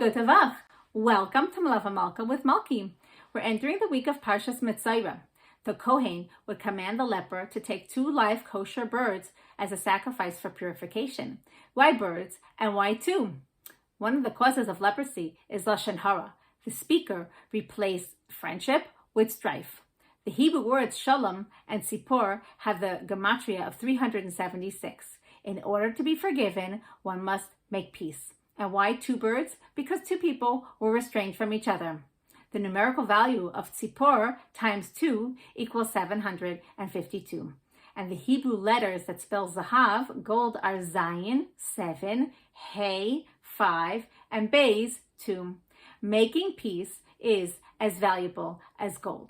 Gutavach. Welcome to Melave Malka with Malky. We're entering the week of Parshas Metzora. The Kohen would command the leper to take 2 live kosher birds as a sacrifice for purification. Why birds and why 2? One of the causes of leprosy is lashon hara. The speaker replaced friendship with strife. The Hebrew words shalom and tzipor have the gematria of 376. In order to be forgiven, one must make peace. And why 2 birds? Because 2 people were restrained from each other. The numerical value of tzipor times 2 equals 752. And the Hebrew letters that spell zahav, gold, are zayin, 7, hey, 5, and beis, 2. Making peace is as valuable as gold.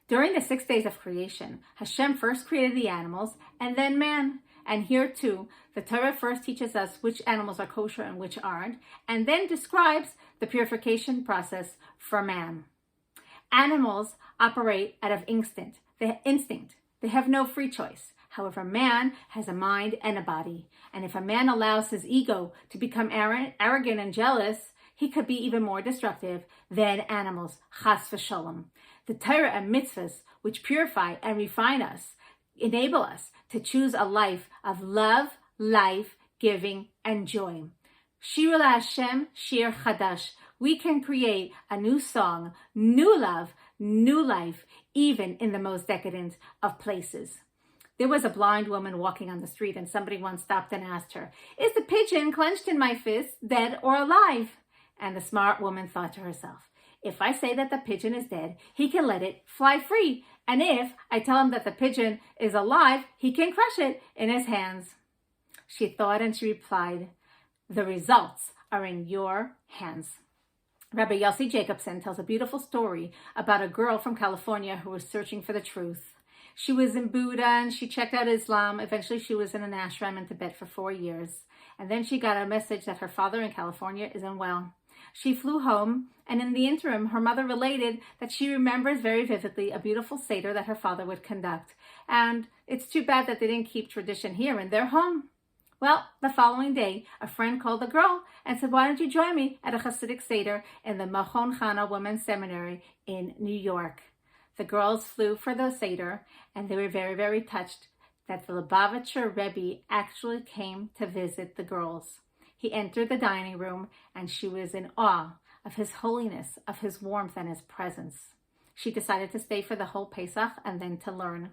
During the 6 days of creation, Hashem first created the animals and then man. And here too, the Torah first teaches us which animals are kosher and which aren't, and then describes the purification process for man. Animals operate out of instinct. They have no free choice. However, man has a mind and a body. And if a man allows his ego to become arrogant and jealous, he could be even more destructive than animals. Chas v'sholom. The Torah and mitzvahs, which purify and refine us, enable us to choose a life of love, life, giving, and joy. Shir LaHashem, Shir Chadash. We can create a new song, new love, new life, even in the most decadent of places. There was a blind woman walking on the street, and somebody once stopped and asked her, "Is the pigeon clenched in my fist dead or alive?" And the smart woman thought to herself, if I say that the pigeon is dead, he can let it fly free. And if I tell him that the pigeon is alive, he can crush it in his hands. She thought and she replied, the results are in your hands. Rabbi Yossi Jacobson tells a beautiful story about a girl from California who was searching for the truth. She was in Buddha and she checked out Islam. Eventually she was in an ashram in Tibet for 4 years. And then she got a message that her father in California isn't well. She flew home, and in the interim, her mother related that she remembers very vividly a beautiful Seder that her father would conduct. And it's too bad that they didn't keep tradition here in their home. Well, the following day, a friend called the girl and said, why don't you join me at a Chassidic Seder in the Machon Chana Women's Seminary in New York? The girls flew for the Seder, and they were very, very touched that the Lubavitcher Rebbe actually came to visit the girls. He entered the dining room, and she was in awe of his holiness, of his warmth, and his presence. She decided to stay for the whole Pesach and then to learn.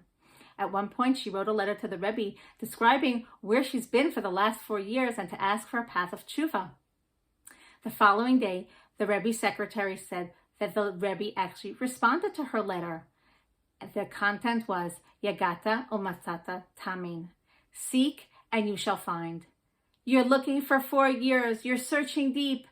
At one point, she wrote a letter to the Rebbe describing where she's been for the last 4 years and to ask for a path of tshuva. The following day, the Rebbe's secretary said that the Rebbe actually responded to her letter. The content was, Yagata umatzata tamin. Seek and you shall find. You're looking for 4 years. You're searching deep.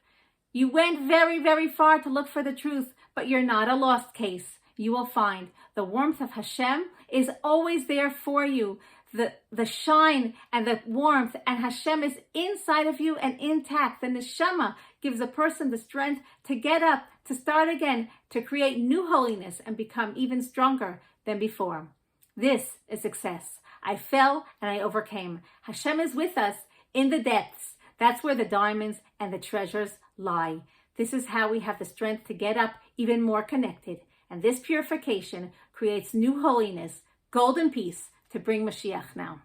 You went very, very far to look for the truth, but you're not a lost case. You will find the warmth of Hashem is always there for you. The shine and the warmth, and Hashem is inside of you and intact. The neshama gives a person the strength to get up, to start again, to create new holiness and become even stronger than before. This is success. I fell and I overcame. Hashem is with us in the depths. That's where the diamonds and the treasures lie. This is how we have the strength to get up even more connected. And this purification creates new holiness, golden peace, to bring Mashiach now.